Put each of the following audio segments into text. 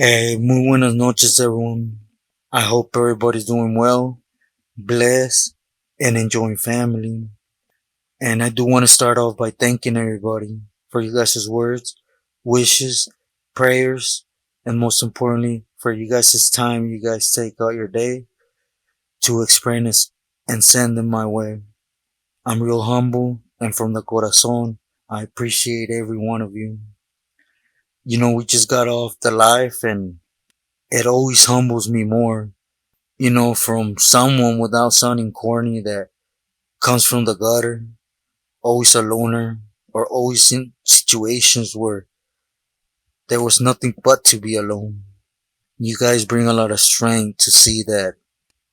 Muy buenas noches, everyone. I hope everybody's doing well, blessed, and enjoying family. And I do want to start off by thanking everybody for you guys' words, wishes, prayers, and most importantly, for you guys' time you guys take out your day to express and send them my way. I'm real humble, and from the corazon, I appreciate every one of you. We just got off the life, and it always humbles me more from someone without sounding corny that comes from the gutter, always a loner, or always in situations where there was nothing but to be alone. You guys bring a lot of strength to see that,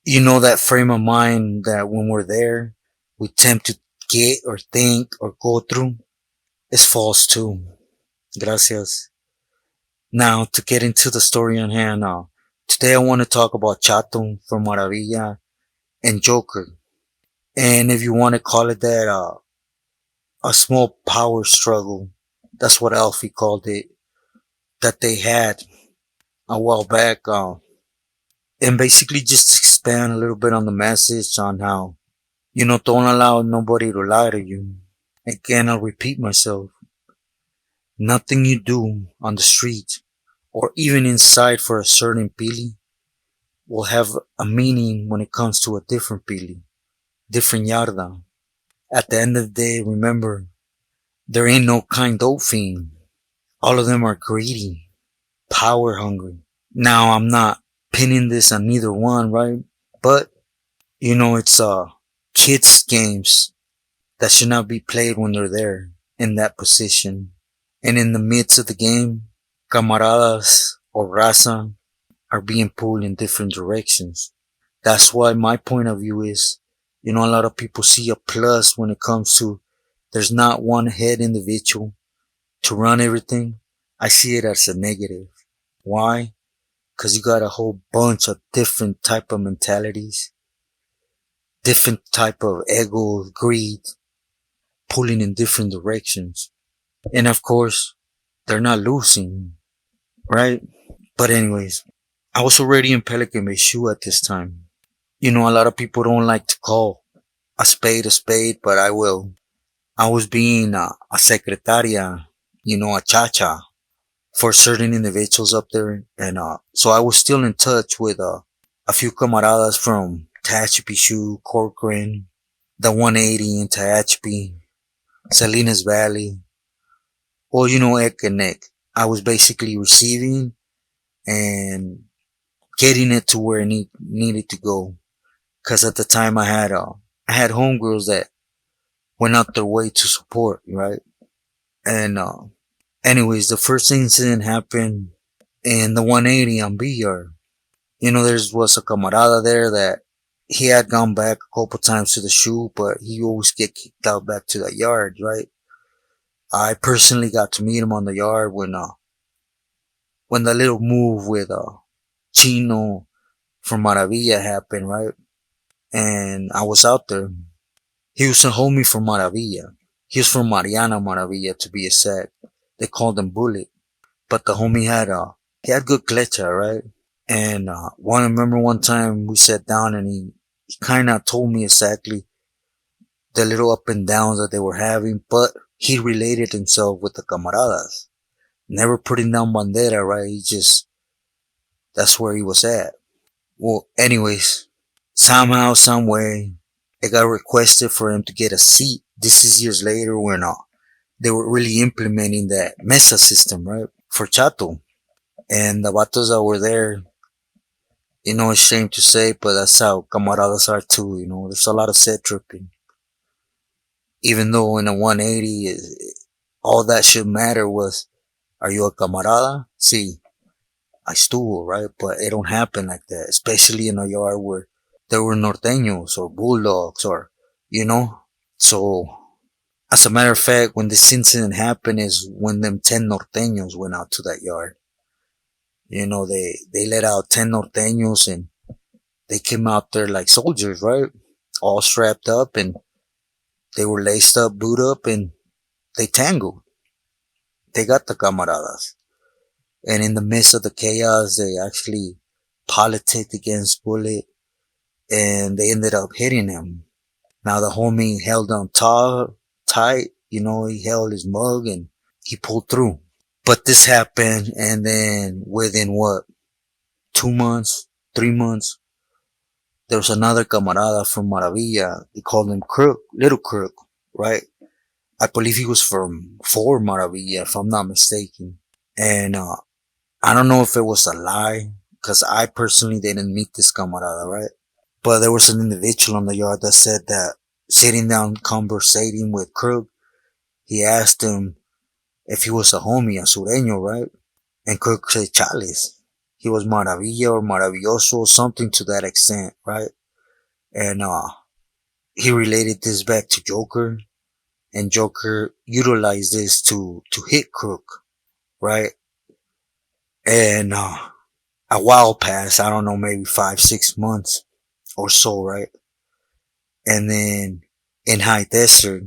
that frame of mind that when we're there, we tend to get or think or go through is false too. Gracias. Now, to get into the story on hand, today I want to talk about Chato from Maravilla and Joker. And if you want to call it that, a small power struggle. That's what Alfie called it. That they had a while back. And basically just expand a little bit on the message on how, don't allow nobody to lie to you. Again, I'll repeat myself. Nothing you do on the street or even inside for a certain pili will have a meaning when it comes to a different pili, different yarda. At the end of the day, remember, there ain't no kind dope fiend. All of them are greedy, power hungry. Now, I'm not pinning this on either one, right? But, it's kids games that should not be played when they're there in that position. And in the midst of the game, camaradas or raza are being pulled in different directions. That's why my point of view is, a lot of people see a plus when it comes to there's not one head individual to run everything. I see it as a negative. Why? Because you got a whole bunch of different type of mentalities, different type of ego, greed, pulling in different directions. And of course, they're not losing, right? But anyways, I was already in Pelican Bay shoe at this time. A lot of people don't like to call a spade, but I will. I was being a secretaria, a chacha for certain individuals up there. And so I was still in touch with a few camaradas from Tehachapi, Corcoran, the 180 in Tehachapi, Salinas Valley, or Ek and Neck. I was basically receiving and getting it to where it needed to go. Cause at the time I had homegirls that went out their way to support, right? And anyways, the first incident happened in the 180 on B yard. There was a camarada there that he had gone back a couple times to the shoe, but he always get kicked out back to the yard, right? I personally got to meet him on the yard when the little move with Chino from Maravilla happened, right? And I was out there. He was a homie from Maravilla. He was from Mariana Maravilla to be exact. They called him Bullet. But the homie had good clecha, right? And remember one time we sat down and he kind of told me exactly the little up and downs that they were having, but he related himself with the camaradas. Never putting down bandera, right? That's where he was at. Well, anyways, somehow, some way, it got requested for him to get a seat. This is years later when they were really implementing that mesa system, right? For Chato. And the vatos that were there, it's shame to say, but that's how camaradas are too, There's a lot of set tripping. Even though in a 180, all that should matter was, are you a camarada? See, I stool, right? But it don't happen like that, especially in a yard where there were norteños or bulldogs or, you know? So, as a matter of fact, when this incident happened is when them 10 norteños went out to that yard. They let out 10 norteños and they came out there like soldiers, right? All strapped up and they were laced up, boot up, and they tangled. They got the camaradas. And in the midst of the chaos, they actually politicked against Bullet, and they ended up hitting him. Now the homie held on tight, he held his mug and he pulled through. But this happened, and then within what, 2 months, 3 months, there was another camarada from Maravilla. They called him Crook, Little Crook, right? I believe he was from for Maravilla, if I'm not mistaken. And I don't know if it was a lie, because I personally didn't meet this camarada, right? But there was an individual on the yard that said that sitting down conversating with Crook, he asked him if he was a homie, a sureño, right? And Crook said Chales. He was Maravilla or Maravilloso, something to that extent, right? And he related this back to Joker, and Joker utilized this to hit Crook, right? And a while passed, I don't know, maybe 5, 6 months or so, right? And then in High Desert,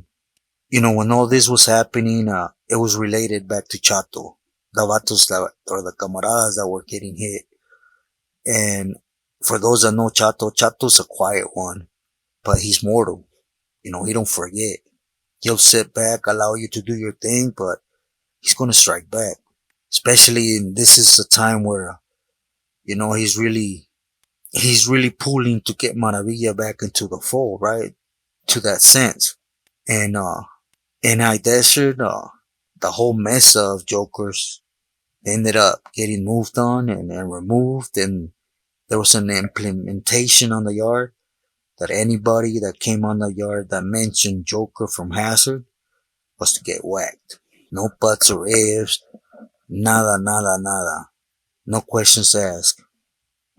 when all this was happening, it was related back to Chato, the vatos or the camaradas that were getting hit. And for those that know Chato, Chato's a quiet one, but he's mortal. He don't forget. He'll sit back, allow you to do your thing, but he's gonna strike back. Especially in this is a time where, he's really pulling to get Maravilla back into the fold, right? To that sense. And in High Desert, the whole mess of Jokers ended up getting moved on and removed, and there was an implementation on the yard that anybody that came on the yard that mentioned Joker from Hazard was to get whacked. No buts or ifs, nada, nada, nada. No questions asked.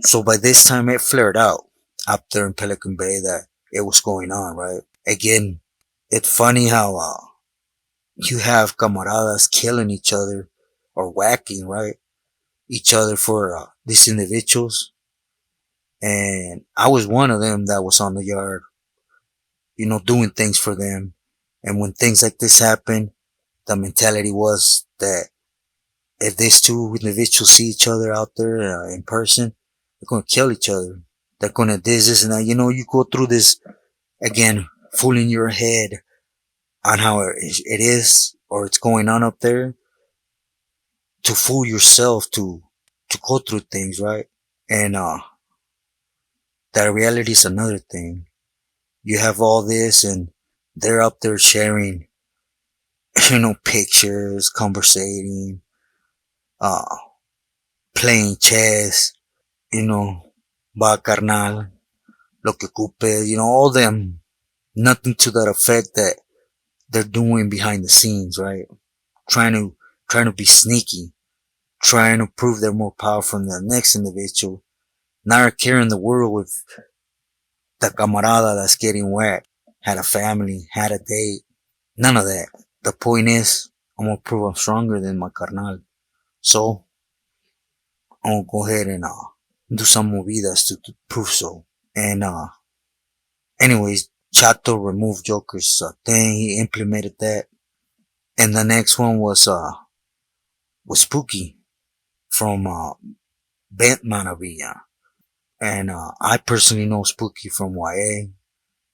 So by this time it flared out up there in Pelican Bay that it was going on, right? Again, it's funny how you have camaradas killing each other or whacking, right? Each other for these individuals. And I was one of them that was on the yard, doing things for them. And when things like this happen, the mentality was that if these two individuals see each other out there in person, they're going to kill each other. They're going to this and that. You go through this again, fooling your head on how it is or it's going on up there to fool yourself to go through things, right? And that reality is another thing. You have all this and they're up there sharing, pictures, conversating, uh, playing chess, va carnal, lo que ocupe, all them, nothing to that effect that they're doing behind the scenes, right? Trying to, trying to be sneaky, trying to prove they're more powerful than the next individual, not a care in the world if the camarada that's getting whacked had a family, had a date, none of that. The point is, I'm gonna prove I'm stronger than my carnal. So, I'm gonna go ahead and do some movidas to prove so. And anyways, Chato removed Joker's thing. He implemented that. And the next one was Spooky from Bent Manavilla. And I personally know Spooky from YA,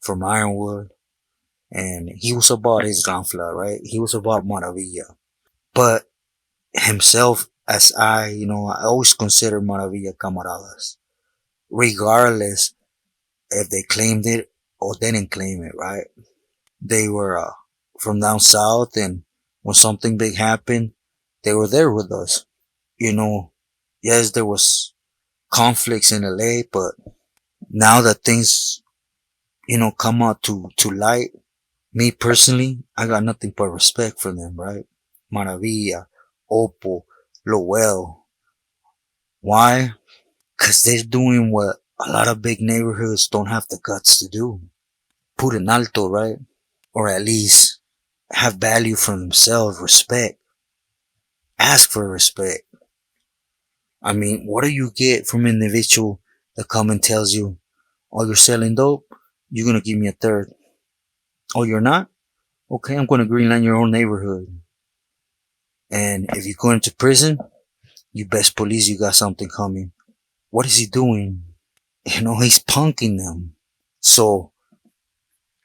from Ironwood, and he was about his Ganfla, right? He was about Maravilla. But himself, as I always consider Maravilla camaradas, regardless if they claimed it or didn't claim it, right? They were from down south, and when something big happened, they were there with us. You know, yes, there was conflicts in LA, but now that things, come out to light, me personally, I got nothing but respect for them, right? Maravilla, Opal, Lowell. Why? Cause they're doing what a lot of big neighborhoods don't have the guts to do. Put an alto, right? Or at least have value for themselves, respect. Ask for respect. I mean, what do you get from an individual that come and tells you, oh, you're selling dope? You're gonna give me a third. Oh, you're not? Okay, I'm gonna greenline your own neighborhood. And if you go into prison, You best police you got something coming. What is he doing? He's punking them. So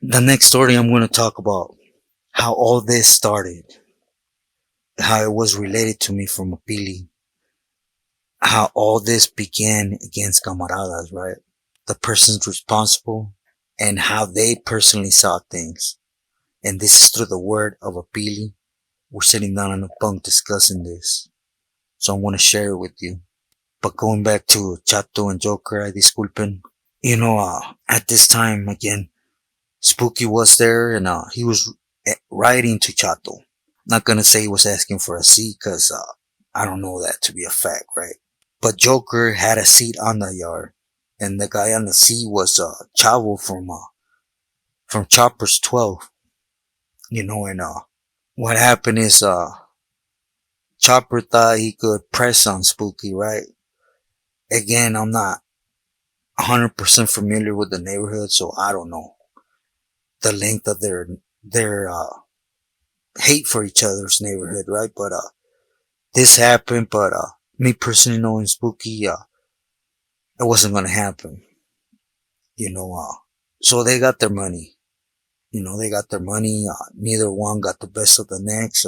the next story I'm going to talk about how all this started, how it was related to me from a Pili, how all this began against camaradas, right? The persons responsible and how they personally saw things. And this is through the word of a Pili. We're sitting down on a bunk discussing this. So I want to share it with you. But going back to Chato and Joker, I disculpen. At this time, again, Spooky was there and he was writing to Chato. Not gonna say he was asking for a seat cause I don't know that to be a fact, right? But Joker had a seat on the yard and the guy on the seat was Chavo from Chopper's 12. And what happened is Chopper thought he could press on Spooky, right? Again, I'm not 100% familiar with the neighborhood, so I don't know the length of their hate for each other's neighborhood, right? But this happened, but me personally knowing Spooky, it wasn't gonna happen, you know. So they got their money, they got their money. Neither one got the best of the next.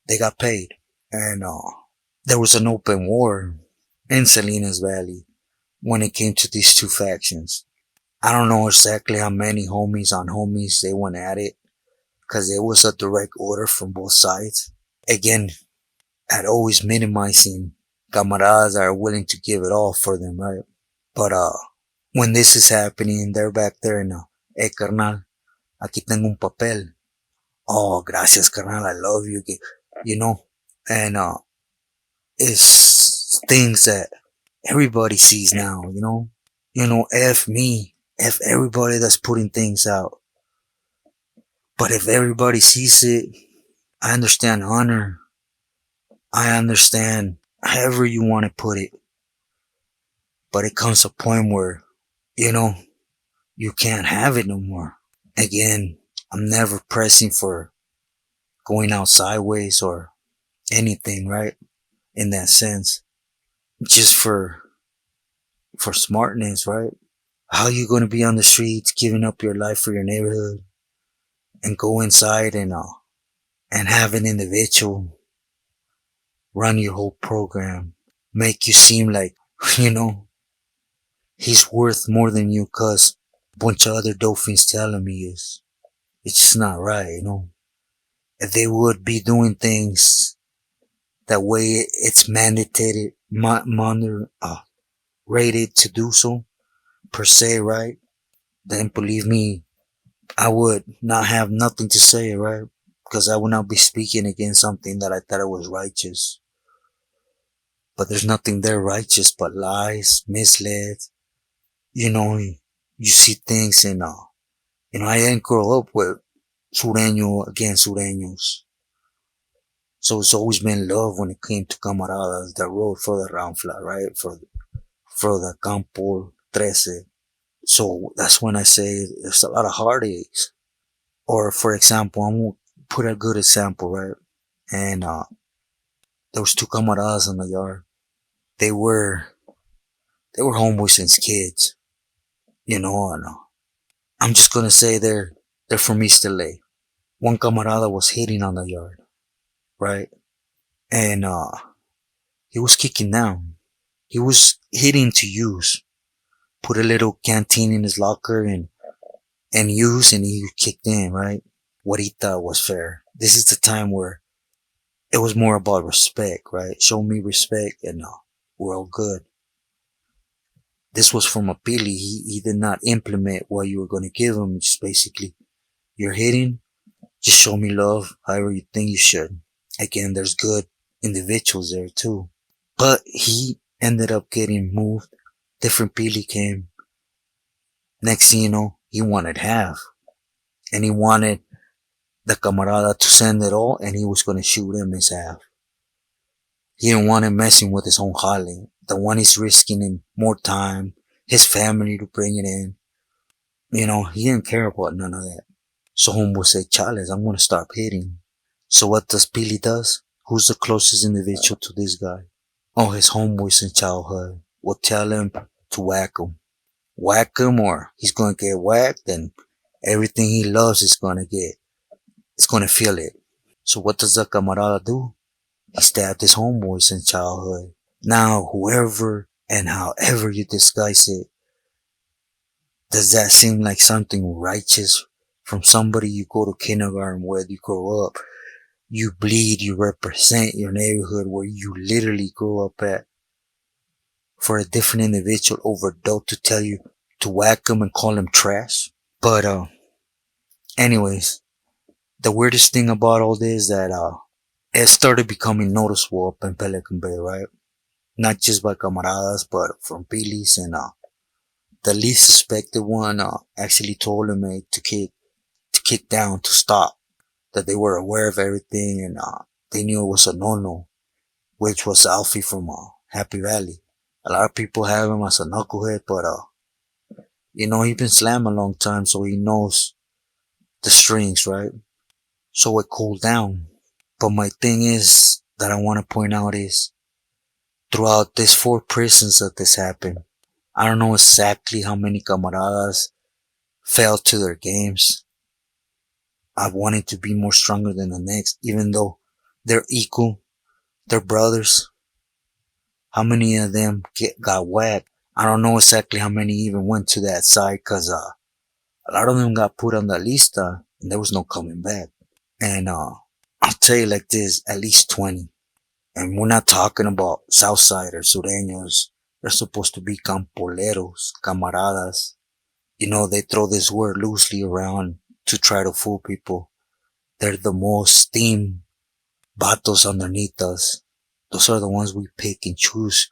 They got paid, and there was an open war in Salinas Valley when it came to these two factions. I don't know exactly how many homies on homies they went at it, cause it was a direct order from both sides. Again, at always minimizing camaradas that are willing to give it all for them, right? But when this is happening, they're back there and carnal, aquí tengo un papel. Oh, gracias, carnal, I love you, you know, and it's things that everybody sees now, F me, F everybody that's putting things out. But if everybody sees it, I understand honor. I understand however you want to put it. But it comes a point where, you can't have it no more. Again, I'm never pressing for going out sideways or anything, right? In that sense. Just for smartness, right? How you gonna be on the streets giving up your life for your neighborhood and go inside and have an individual run your whole program, make you seem like, you know, he's worth more than you cause a bunch of other dolphins tell him he is. It's just not right. If they would be doing things that way it's mandated, rated to do so, per se, right? Then believe me, I would not have nothing to say, right? Because I would not be speaking against something that I thought it was righteous. But there's nothing there righteous but lies, misled. You see things and, I didn't grow up with Sureño against Sureños. So it's always been love when it came to camaradas that rode for the Ramfla, right? For the Campo 13. So that's when I say there's a lot of heartaches. Or for example, I'm gonna put a good example, right? And there was two camaradas in the yard. They were homeboys since kids, and I'm just gonna say they're from East LA. One camarada was hitting on the yard, right? And he was kicking down. He was hitting to use. Put a little canteen in his locker and use, and he kicked in, right? What he thought was fair. This is the time where it was more about respect, right? Show me respect and we're all good. This was from a Pili. He did not implement what you were going to give him. Just basically, you're hitting, just show me love however you think you should. Again, there's good individuals there too. But he ended up getting moved. Different Pili came. Next thing you know, he wanted half. And he wanted the camarada to send it all and he was going to shoot him his half. He didn't want him messing with his own jale. The one he's risking him more time, his family to bring it in. He didn't care about none of that. So homeboy said, Chales, I'm going to start hitting. So what does Pili does? Who's the closest individual to this guy? all his homeboys in childhood will tell him to whack him, or he's gonna get whacked, and everything he loves is gonna feel it. So what does the camarada do? He stabbed his homeboys in childhood. Now, whoever and however you disguise it, does that seem like something righteous from somebody you go to kindergarten with, you grow up, you bleed, you represent your neighborhood where you literally grew up at, for a different individual over dope to tell you to whack him and call him trash? But, anyways, the weirdest thing about all this is that, it started becoming noticeable up in Pelican Bay, right? Not just by camaradas, but from Billy's, and, the least suspected one, actually told him, to kick down, to stop, that they were aware of everything, and, they knew it was a no-no, which was Alfie from, Happy Valley. A lot of people have him as a knucklehead, but, he's been slammed a long time, so he knows the strings, right? So it cooled down. But my thing is that I want to point out is, throughout these 4 prisons that this happened, I don't know exactly how many camaradas fell to their games. I wanted to be more stronger than the next, even though they're equal, they're brothers. How many of them got whacked? I don't know exactly how many even went to that side, cause, a lot of them got put on the lista and there was no coming back. And, I'll tell you like this, at least 20. And we're not talking about Southside or Sureños. They're supposed to be campoleros, camaradas. They throw this word loosely around to try to fool people. They're the most steamed vatos underneath us. Those are the ones we pick and choose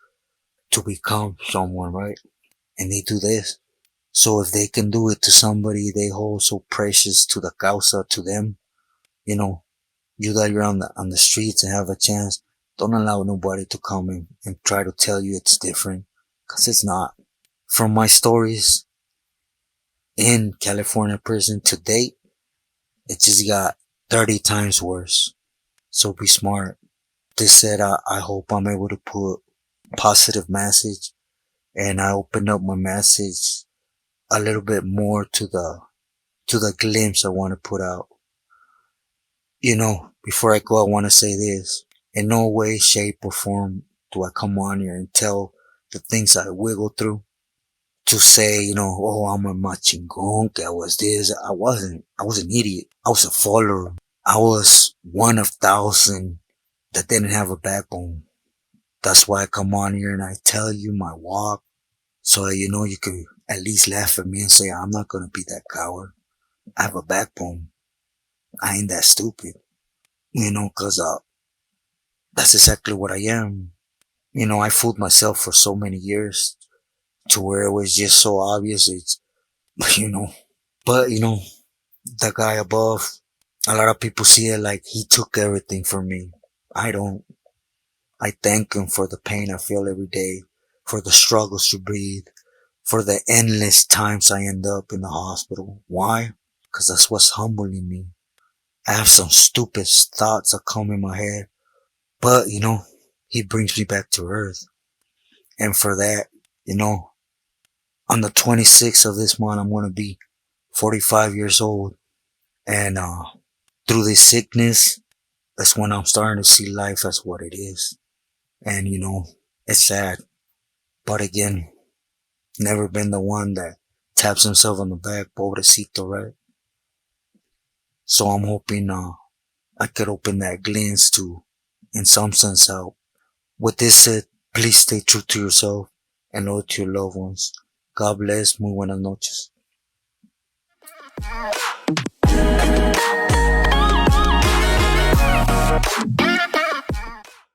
to become someone, right? And they do this. So if they can do it to somebody they hold so precious to the causa, to them, you know, you that you're on the streets and have a chance, don't allow nobody to come in and try to tell you it's different, cause it's not. From my stories in California prison to date, it just got 30 times worse. So be smart. This said, I hope I'm able to put positive message, and I open up my message a little bit more to the glimpse I want to put out. Before I go, I want to say this. In no way, shape, or form do I come on here and tell the things I wiggle through to say, oh, I'm a machingon, que I was this. I wasn't. I was an idiot. I was a follower. I was one of thousand that didn't have a backbone. That's why I come on here and I tell you my walk, so that you could at least laugh at me and say, I'm not gonna be that coward. I have a backbone. I ain't that stupid. Cause, that's exactly what I am. I fooled myself for so many years to where it was just so obvious. It's, you know, but the guy above, a lot of people see it like he took everything from me. I don't. I thank him for the pain I feel every day, for the struggles to breathe, for the endless times I end up in the hospital. Why? Cause that's what's humbling me. I have some stupid thoughts that come in my head, but he brings me back to earth. And for that, on the 26th of this month, I'm going to be 45 years old. And, through this sickness, that's when I'm starting to see life as what it is. And, it's sad. But again, never been the one that taps himself on the back, pobrecito, right? So I'm hoping, I could open that glimpse to, in some sense, help. With this said, please stay true to yourself and loyal to your loved ones. God bless. Muy buenas noches.